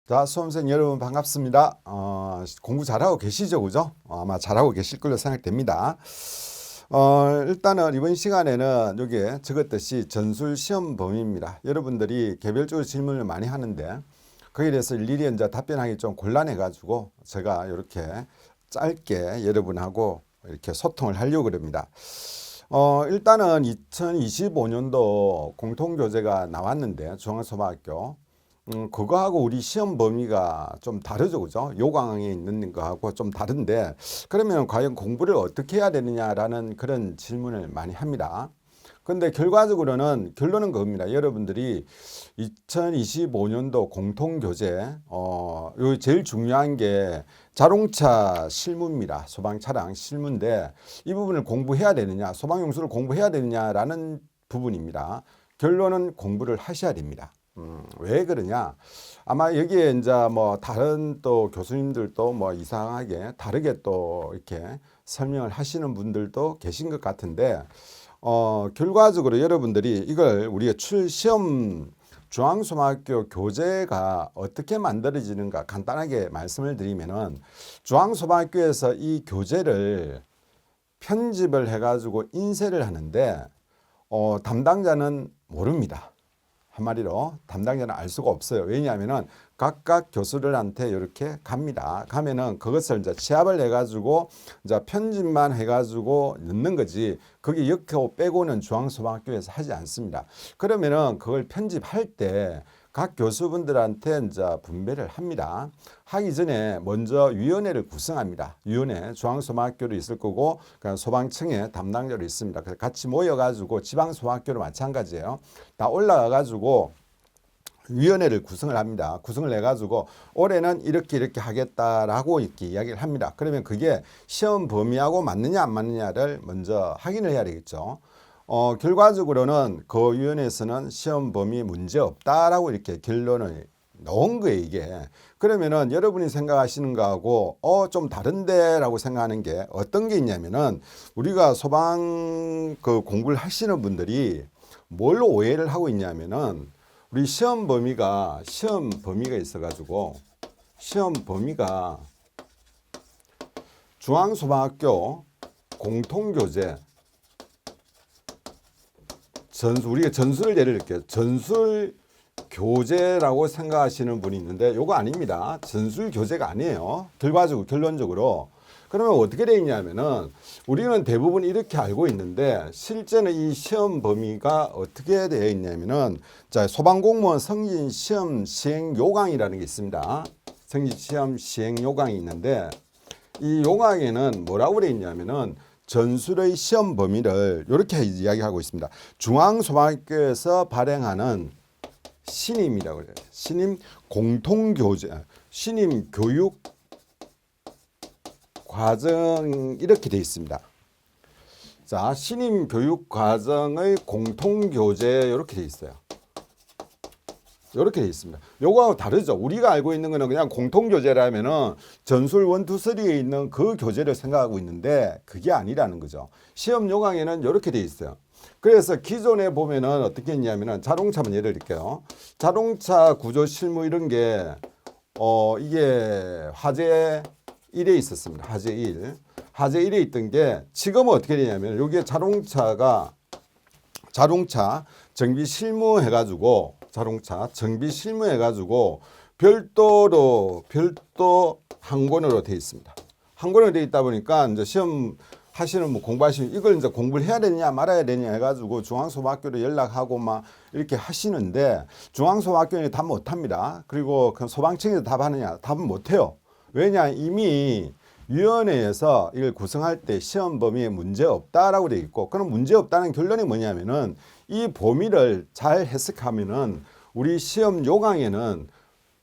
자, 수험생 여러분 반갑습니다. 공부 잘하고 계시죠, 그죠? 아마 잘하고 계실 걸로 생각됩니다. 일단은 이번 시간에는 여기에 적었듯이 전술 시험 범위입니다. 여러분들이 개별적으로 질문을 많이 하는데 거기에 대해서 일일이 이제 답변하기 좀 곤란해가지고 제가 이렇게 짧게 여러분하고 이렇게 소통을 하려고 합니다. 일단은 2025년도 공통교재가 나왔는데 중앙소방학교 그거하고 우리 시험 범위가 좀 다르죠, 그죠? 요강에 있는 거하고 좀 다른데 그러면 과연 공부를 어떻게 해야 되느냐라는 그런 질문을 많이 합니다. 근데 결과적으로는 결론은 그겁니다. 여러분들이 2025년도 공통교재 요 제일 중요한 게 자동차 실무입니다. 소방차량 실무인데 이 부분을 공부해야 되느냐, 소방용수를 공부해야 되느냐라는 부분입니다. 결론은 공부를 하셔야 됩니다. 왜 그러냐? 아마 여기에 이제 뭐 다른 또 교수님들도 뭐 이상하게 다르게 또 이렇게 설명을 하시는 분들도 계신 것 같은데 결과적으로 여러분들이 이걸 우리가 시험 중앙소방학교 교재가 어떻게 만들어지는가 간단하게 말씀을 드리면은 중앙소방학교에서 이 교재를 편집을 해가지고 인쇄를 하는데 담당자는 모릅니다. 한마디로 담당자는 알 수가 없어요. 왜냐하면은 각각 교수들한테 이렇게 갑니다. 가면은 그것을 이제 취합을 해가지고 이제 편집만 해가지고 넣는 거지. 거기 역효 빼고는 중앙소방학교에서 하지 않습니다. 그러면은 그걸 편집할 때 각 교수분들한테 이제 분배를 합니다. 하기 전에 먼저 위원회를 구성합니다. 위원회 중앙소방학교도 있을 거고 소방청에 담당자로 있습니다. 그래서 같이 모여가지고 지방소방학교도 마찬가지예요. 다 올라가가지고 위원회를 구성을 합니다. 구성을 해가지고 올해는 이렇게 하겠다라고 이렇게 이야기를 합니다. 그러면 그게 시험 범위하고 맞느냐 안 맞느냐를 먼저 확인을 해야 되겠죠. 결과적으로는 그 위원회에서는 시험 범위 문제 없다라고 이렇게 결론을 넣은 거예요, 이게. 그러면은 여러분이 생각하시는 거하고 좀 다른데라고 생각하는 게 어떤 게 있냐면은 우리가 소방 그 공부를 하시는 분들이 뭘 오해를 하고 있냐면은 우리 시험 범위가 있어가지고 시험 범위가 중앙소방학교 공통교재 우리가 전술 예를 들게요. 전술 교재라고 생각하시는 분이 있는데 요거 아닙니다. 전술 교재가 아니에요. 결론적으로 그러면 어떻게 되어 있냐면은 우리는 대부분 이렇게 알고 있는데 실제는 이 시험 범위가 어떻게 되어 있냐면은 자, 소방공무원 승진 시험 시행 요강이라는 게 있습니다. 승진 시험 시행 요강이 있는데 이 요강에는 뭐라고 되어 있냐면은 전술의 시험 범위를 이렇게 이야기하고 있습니다. 중앙소방학교에서 발행하는 신임이라고 그래요. 신임 공통교재, 신임 교육 과정 이렇게 되어 있습니다. 자, 신임 교육 과정의 공통교재 이렇게 되어 있어요. 이렇게 되어 있습니다. 요거하고 다르죠. 우리가 알고 있는 거는 그냥 공통교재라면은 전술 1, 2, 3에 있는 그 교재를 생각하고 있는데 그게 아니라는 거죠. 시험 요강에는 이렇게 되어 있어요. 그래서 기존에 보면은 어떻게 했냐면은 자동차만 예를 들게요. 자동차 구조 실무 이런 게 이게 화재 1에 있었습니다. 화재 1. 화재 1에 있던 게 지금은 어떻게 되냐면 여기에 자동차 정비 실무 해가지고 별도 한 권으로 되어 있습니다. 한 권으로 되어 있다 보니까 이제 시험 하시는 공부하시는 이걸 이제 공부를 해야 되느냐 말아야 되느냐 해가지고 중앙소방학교로 연락하고 막 이렇게 하시는데 중앙소방학교는 답 못합니다. 그리고 그 소방청에서 답하느냐 답은 못해요. 왜냐 이미 위원회에서 이걸 구성할 때 시험 범위에 문제 없다라고 되어 있고 그럼 문제 없다는 결론이 뭐냐면은 이 범위를 잘 해석하면은 우리 시험 요강에는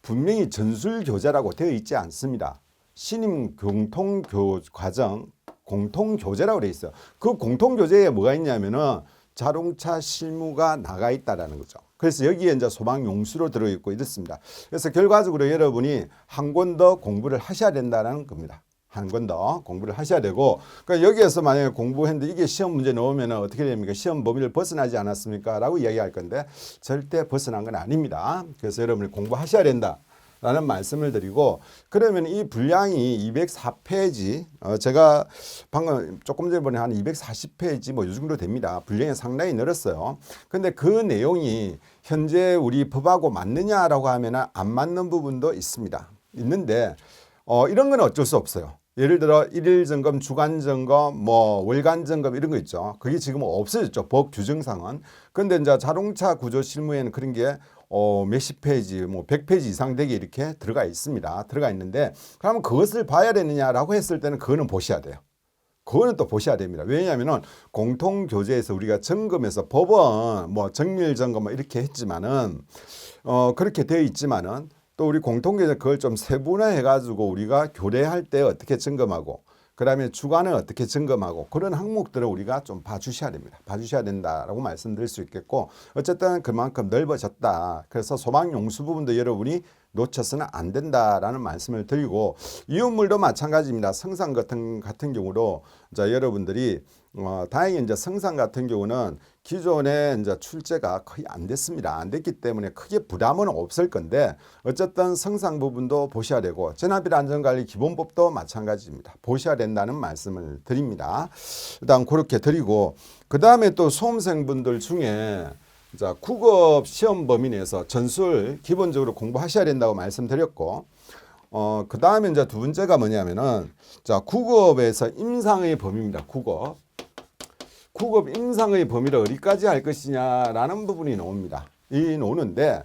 분명히 전술 교재라고 되어 있지 않습니다. 신임 과정 공통교재라고 되어 있어요. 그 공통교재에 뭐가 있냐면은 자동차 실무가 나가 있다라는 거죠. 그래서 여기에 이제 소방용수로 들어있고 이렇습니다. 그래서 결과적으로 여러분이 한 권 더 공부를 하셔야 된다는 겁니다. 한 권 더 공부를 하셔야 되고 그러니까 여기에서 만약에 공부했는데 이게 시험 문제 넣으면 어떻게 됩니까? 시험 범위를 벗어나지 않았습니까? 라고 이야기할 건데 절대 벗어난 건 아닙니다. 그래서 여러분이 공부하셔야 된다. 라는 말씀을 드리고, 그러면 이 분량이 204페이지, 제가 방금 조금 전에 한 240페이지 뭐 이 정도 됩니다. 분량이 상당히 늘었어요. 근데 그 내용이 현재 우리 법하고 맞느냐라고 하면 안 맞는 부분도 있는데, 이런 건 어쩔 수 없어요. 예를 들어 일일 점검, 주간 점검, 뭐 월간 점검 이런 거 있죠. 그게 지금 없어졌죠. 법 규정상은. 근데 이제 자동차 구조 실무에는 그런 게 몇십 페이지, 뭐 100페이지 이상 되게 이렇게 들어가 있습니다. 들어가 있는데, 그러면 그것을 봐야 되느냐라고 했을 때는 그거는 보셔야 돼요. 그거는 또 보셔야 됩니다. 왜냐하면은 공통교재에서 우리가 점검해서 법은 뭐 정밀 점검 뭐 이렇게 했지만은 그렇게 되어 있지만은 또 우리 공통교재 그걸 좀 세분화해 가지고 우리가 교대할 때 어떻게 점검하고, 그다음에 주간은 어떻게 점검하고, 그런 항목들을 우리가 좀 봐주셔야 됩니다. 봐주셔야 된다라고 말씀드릴 수 있겠고, 어쨌든 그만큼 넓어졌다. 그래서 소방용수 부분도 여러분이 놓쳐서는 안 된다라는 말씀을 드리고, 이웃물도 마찬가지입니다. 성산 같은 경우도 자 여러분들이 다행히 이제 성산 같은 경우는 기존에 이제 출제가 거의 안 됐습니다. 안 됐기 때문에 크게 부담은 없을 건데, 어쨌든 성산 부분도 보셔야 되고, 전압일 안전관리 기본법도 마찬가지입니다. 보셔야 된다는 말씀을 드립니다. 일단 그렇게 드리고, 그 다음에 또 수험생분들 중에 자, 국업 시험 범위 내에서 전술 기본적으로 공부하셔야 된다고 말씀드렸고, 그 다음에 이제 두 번째가 뭐냐면은, 자, 국업에서 임상의 범위입니다. 국업 임상의 범위를 어디까지 할 것이냐라는 부분이 나옵니다. 나오는데,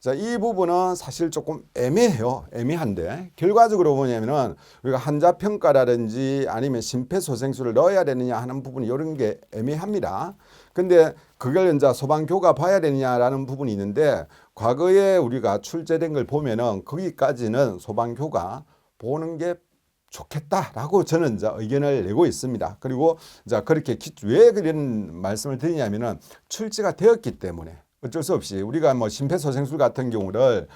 자, 이 부분은 사실 조금 애매해요. 애매한데, 결과적으로 뭐냐면은, 우리가 한자평가라든지 아니면 심폐소생술을 넣어야 되느냐 하는 부분이 이런 게 애매합니다. 근데 그걸 이제 소방교가 봐야 되느냐라는 부분이 있는데, 과거에 우리가 출제된 걸 보면은 거기까지는 소방교가 보는 게 좋겠다라고 저는 이제 의견을 내고 있습니다. 그리고 이제 그렇게 왜 그런 말씀을 드리냐면은 출제가 되었기 때문에 어쩔 수 없이 우리가 뭐 심폐소생술 같은 경우를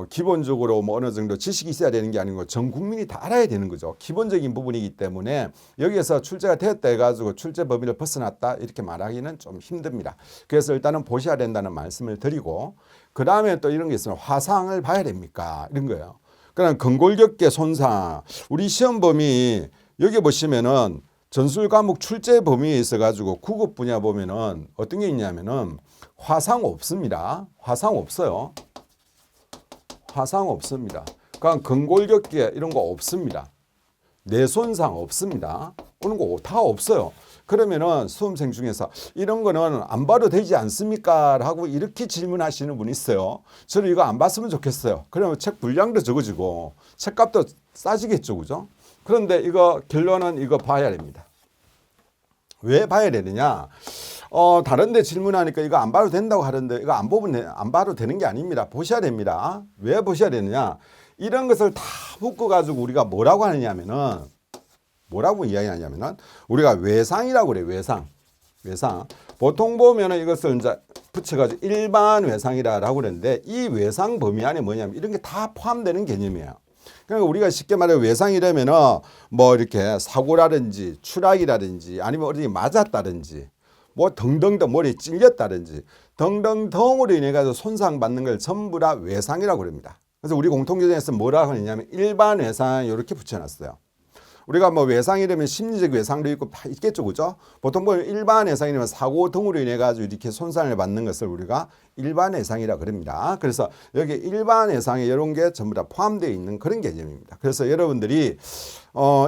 기본적으로 뭐 어느 정도 지식이 있어야 되는 게 아니고 전 국민이 다 알아야 되는 거죠. 기본적인 부분이기 때문에 여기에서 출제가 되었다 해가지고 출제 범위를 벗어났다 이렇게 말하기는 좀 힘듭니다. 그래서 일단은 보셔야 된다는 말씀을 드리고, 그 다음에 또 이런 게 있으면 화상을 봐야 됩니까? 이런 거예요. 그럼 근골격계 손상, 우리 시험 범위 여기 보시면은 전술 과목 출제 범위에 있어 가지고 국어 분야 보면은 어떤 게 있냐면은 화상 없습니다. 화상 없어요. 화상 없습니다. 그러니까 근골격계 이런 거 없습니다. 뇌손상 없습니다. 그런 거 다 없어요. 그러면은 수험생 중에서 이런 거는 안 봐도 되지 않습니까? 라고 이렇게 질문하시는 분이 있어요. 저는 이거 안 봤으면 좋겠어요. 그러면 책 분량도 적어지고 책값도 싸지겠죠, 그죠? 그런데 이거 결론은 이거 봐야 됩니다. 왜 봐야 되느냐? 다른 데 질문하니까 이거 안 봐도 된다고 하는데, 이거 안 봐도 되는 게 아닙니다. 보셔야 됩니다. 왜 보셔야 되느냐? 이런 것을 다 묶어 가지고 우리가 뭐라고 하느냐면은, 뭐라고 이야기하냐면은 우리가 외상이라고 그래요. 외상. 보통 보면은 이것을 이제 붙여가지고 일반 외상이라고 그러는데, 이 외상 범위 안에 뭐냐면 이런 게 다 포함되는 개념이에요. 그러니까 우리가 쉽게 말해 외상이라면은 뭐 이렇게 사고라든지 추락이라든지 아니면 어디 맞았다든지 뭐 등등등 머리에 찔렸다든지 등등등으로 인해 가지고 손상받는 걸 전부 다 외상이라고 그럽니다. 그래서 우리 공통교재에서 뭐라고 하느냐면 일반 외상 이렇게 붙여놨어요. 우리가 뭐 외상이라면 심리적 외상도 있고 다 있겠죠, 그죠? 보통 보면 일반 외상이면 사고 등으로 인해 가지고 이렇게 손상을 받는 것을 우리가 일반 외상이라 그럽니다. 그래서 여기 일반 외상에 이런 게 전부 다 포함되어 있는 그런 개념입니다. 그래서 여러분들이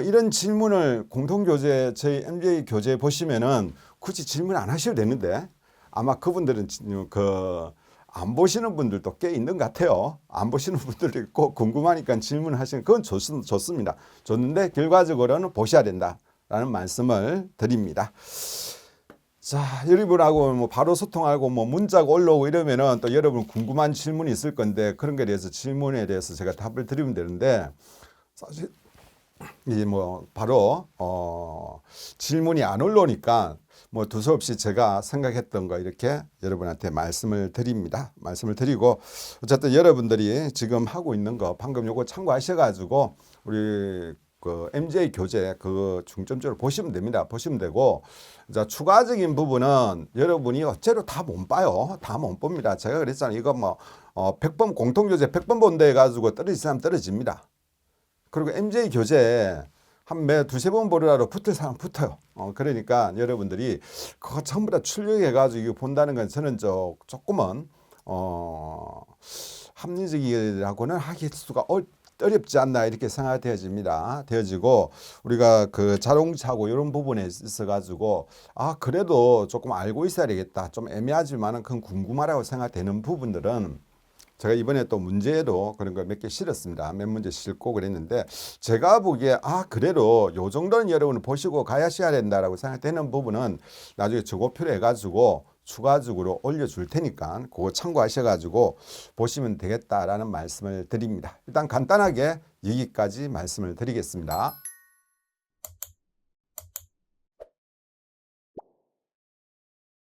이런 질문을 공통교재 저희 MJ 교재 보시면은 굳이 질문 안 하셔도 되는데, 아마 그분들은 안 보시는 분들도 꽤 있는 것 같아요. 안 보시는 분들도 있고 궁금하니까 질문하시는 그건 좋습니다. 좋는데 결과적으로는 보셔야 된다라는 말씀을 드립니다. 자, 여러분하고 뭐 바로 소통하고 뭐 문자가 올라오고 이러면은 또 여러분 궁금한 질문이 있을 건데, 그런 거에 대해서 질문에 대해서 제가 답을 드리면 되는데, 사실 이 뭐 바로 질문이 안 올라오니까 뭐 두서없이 제가 생각했던 거 이렇게 여러분한테 말씀을 드립니다. 말씀을 드리고, 어쨌든 여러분들이 지금 하고 있는 거 방금 요거 참고하셔가지고 우리 그 MJ 교재 그 중점적으로 보시면 됩니다. 보시면 되고, 자, 추가적인 부분은 여러분이 어째로 다 못 봐요. 다 못 봅니다. 제가 그랬잖아요. 이거 뭐 100번 공통교재 100번 본다 해가지고 떨어질 사람 떨어집니다. 그리고 MJ 교재 한 매 두세 번 보려고 붙을 사람 붙어요. 그러니까 여러분들이 그거 전부 다 출력해가지고 본다는 건 저는 조금은 합리적이라고는 하기 수가 어렵지 않나 이렇게 되어지고 우리가 그 자동차고 이런 부분에 있어 가지고 그래도 조금 알고 있어야 되겠다. 좀 애매하지만은 그건 궁금하라고 생각되는 부분들은 제가 이번에 또 문제도 그런 거 몇 개 실었습니다. 몇 문제 실고 그랬는데 제가 보기에 그래도 요 정도는 여러분 보시고 가야셔야 된다라고 생각되는 부분은 나중에 저고표로 해가지고 추가적으로 올려줄 테니까 그거 참고하셔가지고 보시면 되겠다라는 말씀을 드립니다. 일단 간단하게 여기까지 말씀을 드리겠습니다.